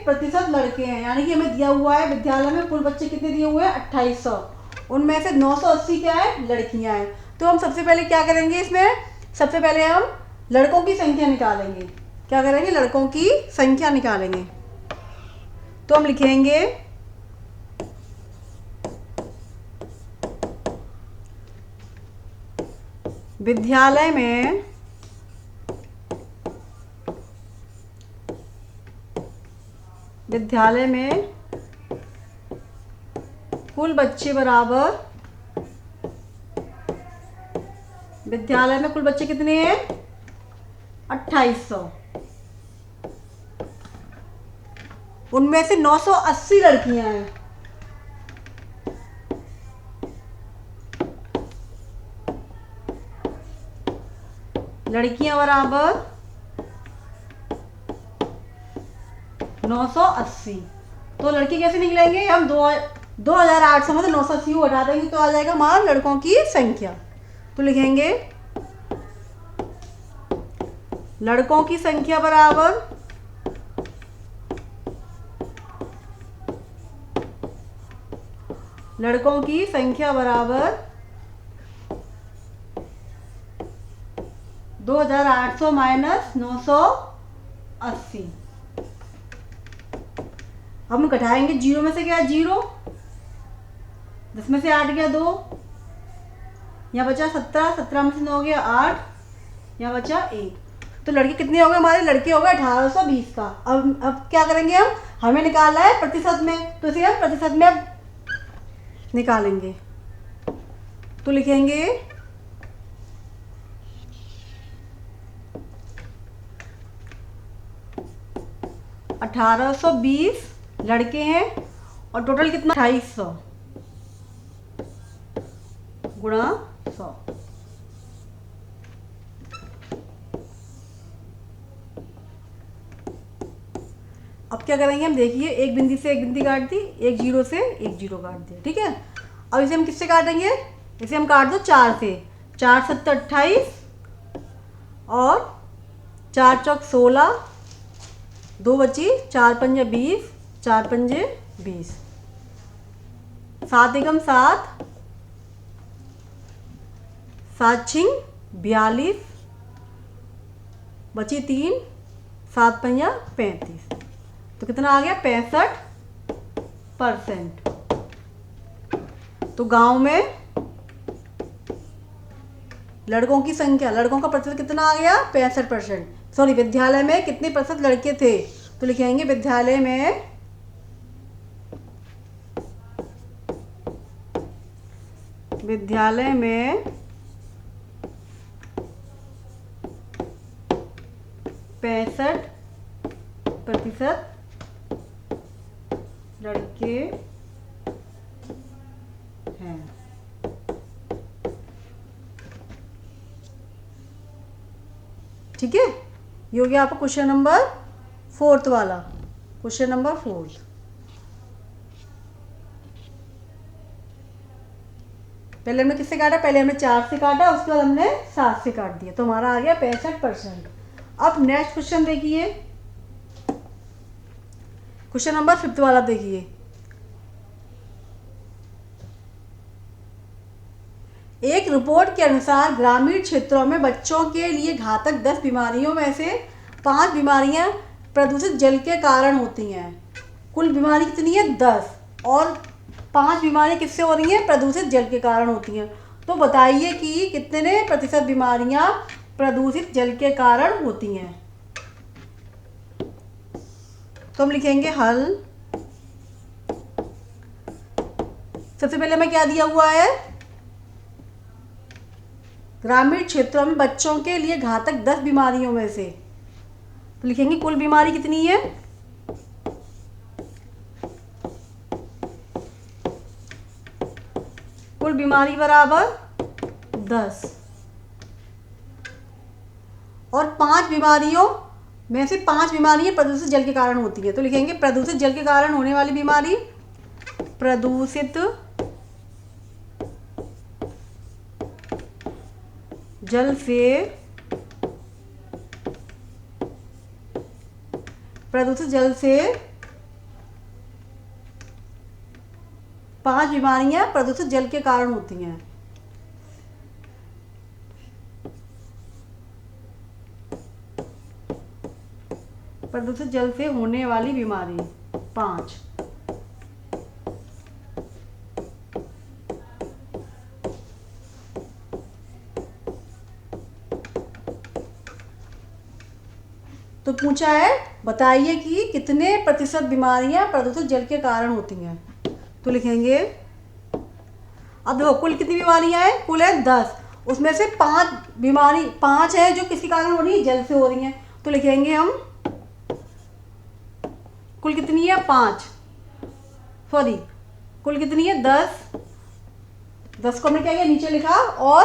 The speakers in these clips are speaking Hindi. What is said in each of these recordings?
प्रतिशत लड़के हैं, यानी कि हमें दिया हुआ है विद्यालय में कुल बच्चे कितने दिए हुए हैं 2800, उनमें से 980 क्या है लड़कियां हैं। तो हम सबसे पहले क्या करेंगे, इसमें सबसे पहले हम लड़कों की संख्या निकालेंगे। क्या करेंगे, लड़कों की संख्या निकालेंगे। तो हम लिखेंगे विद्यालय में कुल बच्चे बराबर, विद्यालय में कुल बच्चे कितने हैं 2800, उनमें से 980 लड़कियां हैं। लड़कियां बराबर 980। तो लड़के कैसे निकलेंगे, हम 2800 में से 980 को हटा देंगे तो आ जाएगा हमारा लड़कों की संख्या। तो लिखेंगे लड़कों की संख्या बराबर लड़कों की संख्या बराबर 2800 माइनस 980। हम घटाएंगे, जीरो में से क्या है 0, 10 में से 8 गया 2, यहाँ बचा 17, 17 में से 9 गया 8, यहाँ बचा 1। तो लड़के कितने हो गए हमारे, लड़के हो गए 1820 का। अब क्या करेंगे, हम हमें निकालना है प्रतिशत में, तो इसे हम प्रतिशत में अब निकालेंगे। तो लिखेंगे 1820 लड़के हैं और टोटल कितना 2800 गुणा 100। अब क्या करेंगे हम, देखिए एक बिंदी से एक बिंदी काट दी, एक जीरो से एक जीरो काट दिया, ठीक है। अब इसे हम किससे काटेंगे, इसे हम काट दो 4 से, 4 7 28 और 4 चौक 16, 2 बची, 4 पंजे 20, 4 पंजे 20, 7 एकम 7, 7 छिंग 42, बची 3, 7 पंजा 35, तो कितना आ गया 65%। तो गांव में लड़कों की संख्या, लड़कों का प्रतिशत कितना आ गया 65%। सॉरी, विद्यालय में कितने प्रतिशत लड़के थे, तो लिखेंगे विद्यालय में विद्यालय में 65% लड़के हैं। ठीक है, ये हो गया आपका क्वेश्चन नंबर 4 वाला, क्वेश्चन नंबर 4। पहले हमने किससे काटा, पहले हमने 4 से काटा, उसके बाद हमने 7 से काट दिया, तो हमारा आ गया 65%। अब नेक्स्ट क्वेश्चन देखिए, क्वेश्चन नंबर 5 वाला देखिए। एक रिपोर्ट के अनुसार ग्रामीण क्षेत्रों में बच्चों के लिए घातक 10 बीमारियों में से 5 बीमारियां प्रदूषित जल के कारण होती हैं। कुल बीमारी कितनी है 10, और 5 बीमारियां किससे हो रही हैं, प्रदूषित जल के कारण होती हैं। तो बताइए कि कितने प्रतिशत बीमारियां प्रदूषित जल के कारण होती हैं। तो हम लिखेंगे हल। सबसे पहले हमें क्या दिया हुआ है, ग्रामीण क्षेत्रों में बच्चों के लिए घातक 10 बीमारियों में से, तो लिखेंगे कुल बीमारी कितनी है, कुल बीमारी बराबर 10, और 5 बीमारियों में से 5 बीमारियां प्रदूषित जल के कारण होती है, तो लिखेंगे प्रदूषित जल के कारण होने वाली बीमारी, प्रदूषित जल से 5 बीमारियां प्रदूषित जल के कारण होती हैं। प्रदूषित जल से होने वाली बीमारी 5। तो पूछा है बताइए कि कितने प्रतिशत बीमारियां प्रदूषित जल के कारण होती हैं। तो लिखेंगे, अब देखो कुल कितनी बीमारियां हैं, कुल है 10, उसमें से 5 है जो किसी कारण हो रही है, जल से हो रही हैं। तो लिखेंगे हम कुल कितनी है 5, सॉरी कुल कितनी है 10 को हमने क्या किया नीचे लिखा, और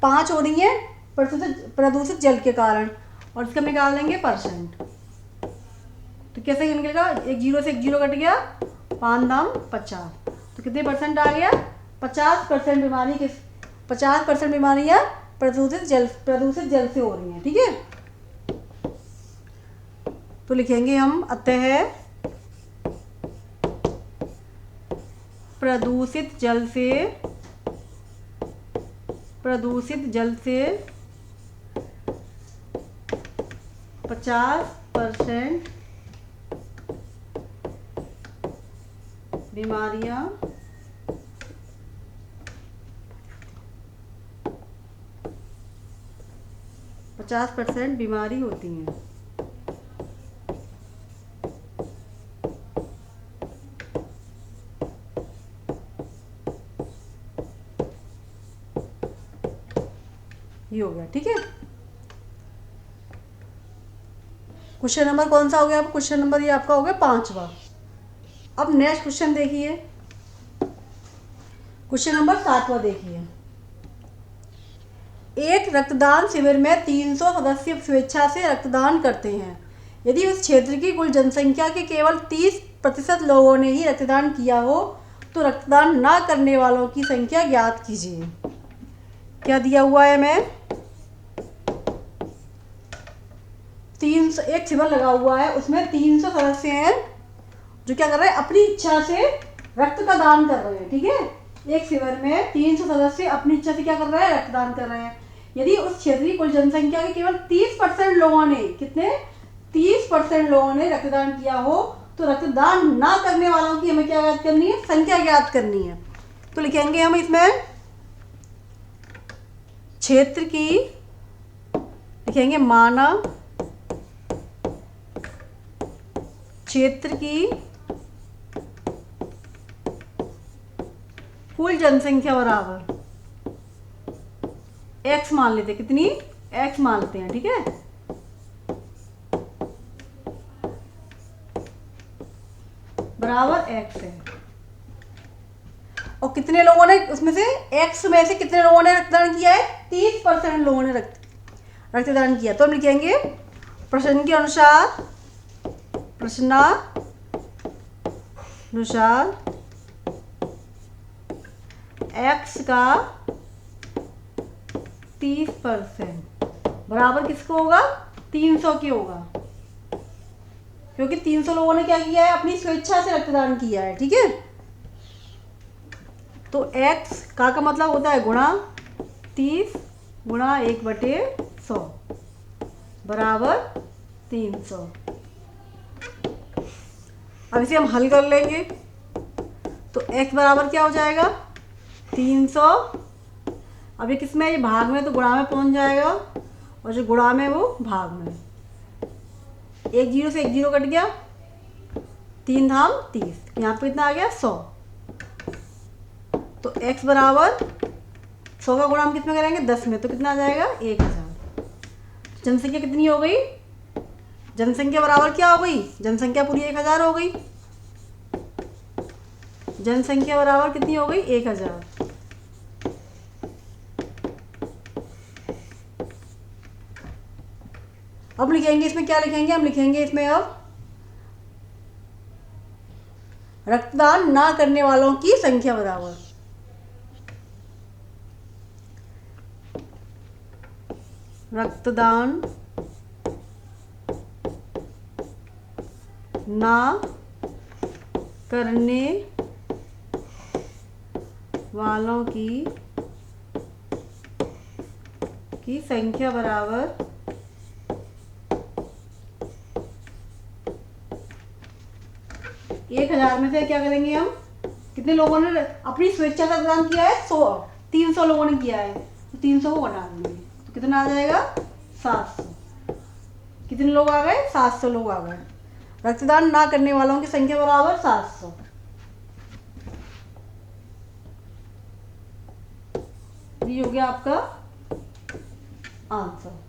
5 हो रही है प्रदूषित जल के कारण, और इसका हम निकाल देंगे परसेंट। तो कैसे निकलेगा, एक जीरो से एक जीरो कट गया, 5 दाम 50, तो कितने परसेंट आ गया, 50% बीमारी 50% बीमारियां प्रदूषित जल से हो रही हैं। ठीक है, तो लिखेंगे हम अतः प्रदूषित जल से 50% बीमारियां बीमारी होती हैं। ये हो गया। ठीक है, क्वेश्चन नंबर कौन सा हो गया, अब क्वेश्चन नंबर ये आपका हो गया 5वां। अब नेक्स्ट क्वेश्चन देखिए, क्वेश्चन नंबर 7वां देखिए। एक रक्तदान शिविर में 300 सदस्य स्वेच्छा से रक्तदान करते हैं। यदि उस क्षेत्र की कुल जनसंख्या के केवल 30% लोगों ने ही रक्तदान किया हो तो रक्तदान ना करने वालों की संख्या ज्ञात कीजिए। क्या दिया हुआ है, मैं 300 एक शिविर लगा हुआ है, उसमें 300 सदस्य हैं जो क्या कर रहे हैं, अपनी इच्छा से रक्त का दान कर रहे हैं। ठीक है, एक शिविर में 300 सदस्य अपनी इच्छा से क्या कर रहे हैं, रक्तदान कर रहे हैं। यदि उस क्षेत्र की कुल जनसंख्या के केवल 30% लोगों ने, कितने 30% लोगों ने रक्तदान किया हो तो रक्तदान ना करने वालों की हमें क्या ज्ञात करनी है, संख्या ज्ञात करनी है। तो लिखेंगे हम इसमें क्षेत्र की, लिखेंगे मानव क्षेत्र की कुल जनसंख्या बराबर x मान लेते, कितनी x मान लेते हैं। ठीक है, बराबर x है, और कितने लोगों ने उसमें से x में से कितने लोगों ने रक्तदान किया है, 30% लोगों ने रक्तदान किया। तो हम लिखेंगे प्रश्न के अनुसार x का 30% बराबर किसको होगा, 300 के होगा, क्योंकि 300 लोगों ने क्या किया है, अपनी स्वेच्छा से रक्तदान किया है। ठीक है, तो x का मतलब होता है गुणा 30 गुणा 1/100 बराबर 300। अब इसे हम हल कर लेंगे, तो x बराबर क्या हो जाएगा, 300। अब ये किस में, ये भाग में, तो गुणा में पहुंच जाएगा, और जो गुणा में वो भाग में, एक जीरो से एक जीरो कट गया, 3 धाम 30, यहाँ पे कितना आ गया 100। तो x बराबर 100 का गुणा हम किस में करेंगे, 10 में, तो कितना आ जाएगा 1000। जनसंख्या कितनी हो गई, जनसंख्या बराबर क्या हो गई, जनसंख्या पूरी 1000 हो गई, जनसंख्या बराबर कितनी हो गई 1000। अब लिखेंगे इसमें, क्या लिखेंगे, हम लिखेंगे इसमें अब रक्तदान ना करने वालों की संख्या बराबर रक्तदान ना करने वालों की संख्या बराबर 1000 में से क्या करेंगे हम, कितने लोगों ने अपनी स्वेच्छा का दान किया है, 300 लोगों ने किया है, तो 300 को घटा देंगे तो कितना आ जाएगा 700। कितने लोग आ गए, 700 लोग आ गए। रक्तदान ना करने वालों की संख्या बराबर 700। ये हो गया आपका आंसर।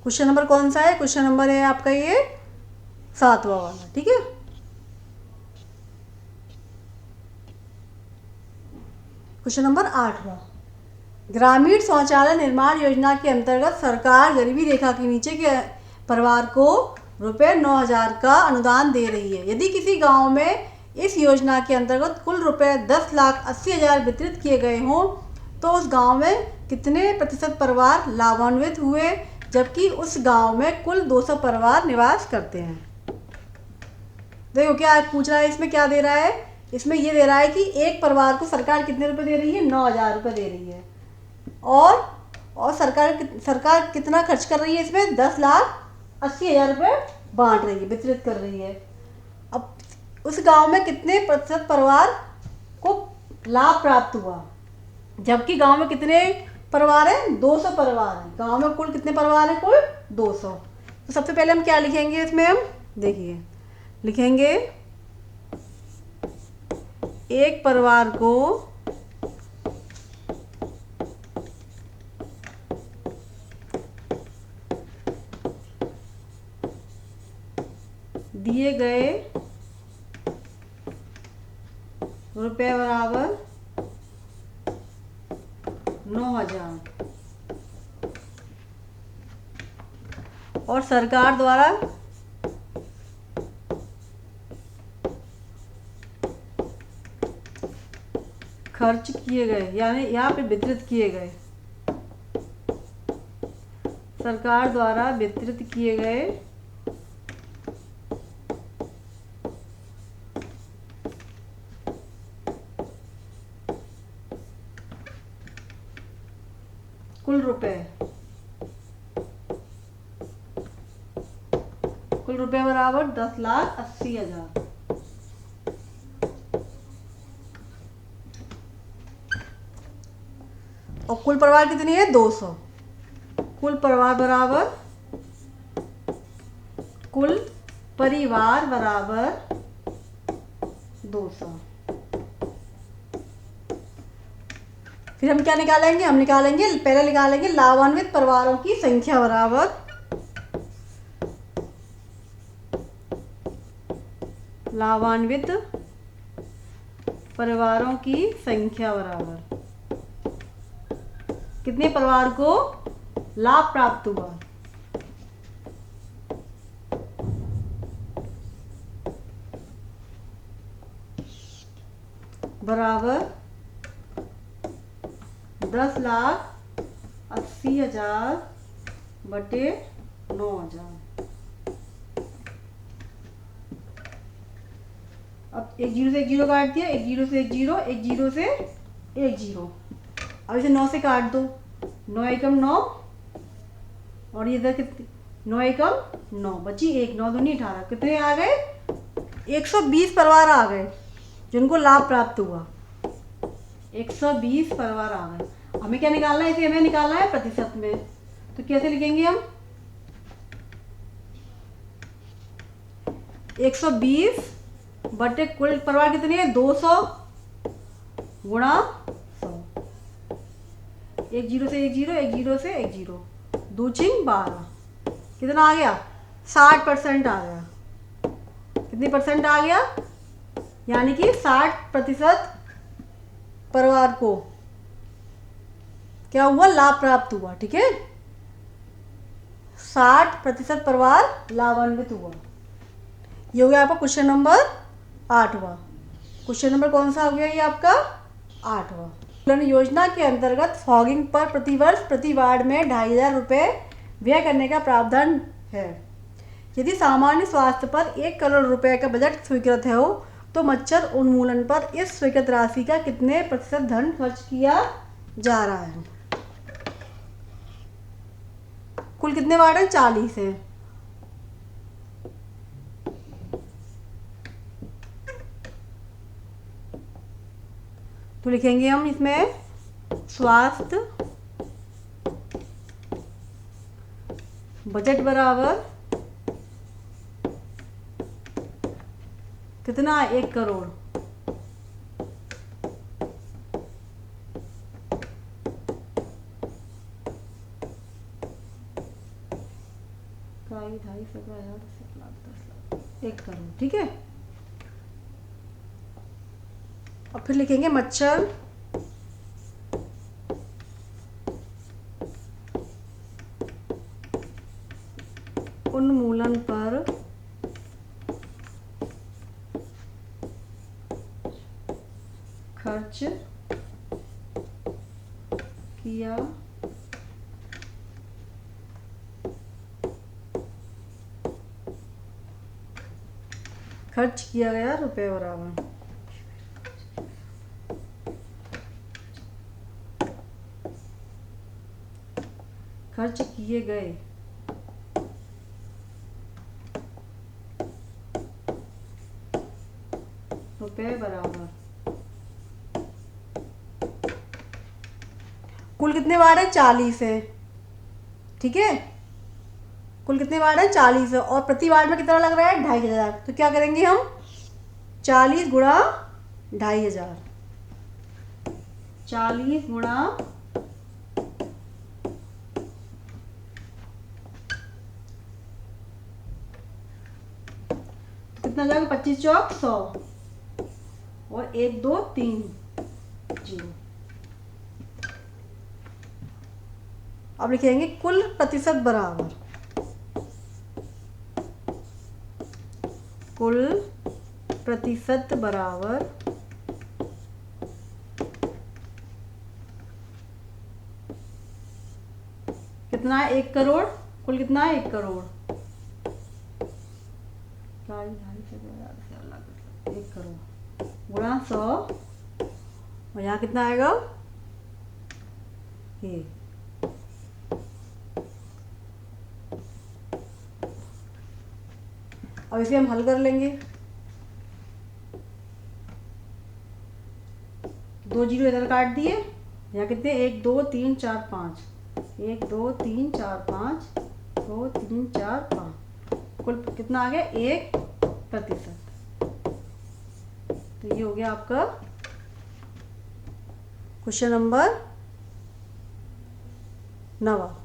क्वेश्चन नंबर कौन सा है, क्वेश्चन नंबर है आपका ये 7वां वाला, ठीक है। क्वेश्चन नंबर 8वां, ग्रामीण शौचालय निर्माण योजना के अंतर्गत सरकार गरीबी रेखा के नीचे के परिवार को रुपये 9000 का अनुदान दे रही है। यदि किसी गांव में इस योजना के अंतर्गत कुल रुपये 10,80,000 वितरित किए गए हों तो उस गांव में कितने प्रतिशत परिवार लाभान्वित हुए, जबकि उस गांव में कुल 200 परिवार निवास करते हैं। देखो क्या पूछ रहा है, इसमें क्या दे रहा है, इसमें ये दे रहा है कि एक परिवार को सरकार कितने रुपए दे रही है, 9000 रुपये दे रही है, और सरकार कितना खर्च कर रही है, इसमें 10,80,000 रुपये बांट रही है, वितरित कर रही है। अब उस गांव में कितने प्रतिशत परिवार को लाभ प्राप्त हुआ, जबकि गांव में कितने परिवार हैं, 200 परिवार हैं। गांव में कुल कितने परिवार हैं, कुल 200। तो सबसे पहले हम क्या लिखेंगे इसमें, हम देखिए लिखेंगे एक परिवार को दिए गए रुपए बराबर 9000 और सरकार द्वारा खर्च किए गए, यानी यहाँ पे वितरित किए गए, सरकार द्वारा वितरित किए गए कुल रुपए बराबर 10,80,000। और कुल परिवार कितनी है, 200। कुल परिवार बराबर 200। फिर हम क्या निकालेंगे, हम निकालेंगे, पहले निकालेंगे लाभान्वित परिवारों की संख्या बराबर लाभान्वित परिवारों की संख्या बराबर कितने परिवार को लाभ प्राप्त हुआ, बराबर 10,80,000 बटे 9000। अब एक जीरो से एक जीरो काट दिया, एक जीरो से एक जीरो, एक जीरो से एक जीरो। अब इसे 9 से काट दो, 9 एकम 9 और ये इधर कितने, 9 एकम 9 बची एक, 9 दूनी 18, कितने आ गए, 120 परिवार आ गए जिनको लाभ प्राप्त हुआ। 120 परिवार आ गए। हमें क्या निकालना है, इसे हमें निकालना है प्रतिशत में, तो कैसे लिखेंगे हम, 120 बटे कुल परिवार कितने हैं, 200 गुणा 100। एक जीरो से एक जीरो, एक जीरो से एक जीरो, 2 चिंग 12, कितना आ गया, 60% आ गया। कितनी परसेंट आ गया, यानी कि 60% परिवार को क्या हुआ, लाभ प्राप्त हुआ। ठीक है, 60% परिवार लाभान्वित हुआ। ये हो गया आपका क्वेश्चन नंबर 8वां। क्वेश्चन नंबर कौन सा हो गया, ये आपका 8वां। योजना के अंतर्गत फॉगिंग पर प्रतिवर्ष प्रति वार्ड में 2,500 रुपये व्यय करने का प्रावधान है। यदि सामान्य स्वास्थ्य पर 1 करोड़ रुपए का बजट स्वीकृत है हो तो मच्छर उन्मूलन पर इस स्वीकृत राशि का कितने प्रतिशत धन खर्च किया जा रहा है। कुल कितने वार्ड हैं? 40 है। तो लिखेंगे हम इसमें स्वास्थ्य बजट बराबर कितना? 1 करोड़। ढाई 17,000 10 लाख 10 लाख 1 करोड़, ठीक है। और फिर लिखेंगे मच्छर उन्मूलन पर खर्च किया गया रुपए बराबर। खर्च किए गए रुपए बराबर कुल कितने वार्ड है? 40 है, ठीक है। कुल कितने वार्ड है? 40 है। और प्रति वार्ड में कितना लग रहा है? 2,500। तो क्या करेंगे हम? 40 गुणा 2,500। 40 गुणा कितना जाएगा? 25 चौक 100 और 1 2 3 0। अब लिखेंगे कुल प्रतिशत बराबर कितना है? 1 करोड़। कुल कितना है? 1 करोड़। 1 करोड़ गुणा 100 और यहाँ कितना आएगा? ये अब इसे हम हल कर लेंगे। 2 जीरो इधर काट दिए। यहाँ कितने? 1 2 3 4 5 1 2 3 4 5 2 3 4 5 कुल कितना आ गया? 1%। तो ये हो गया आपका क्वेश्चन नंबर 9।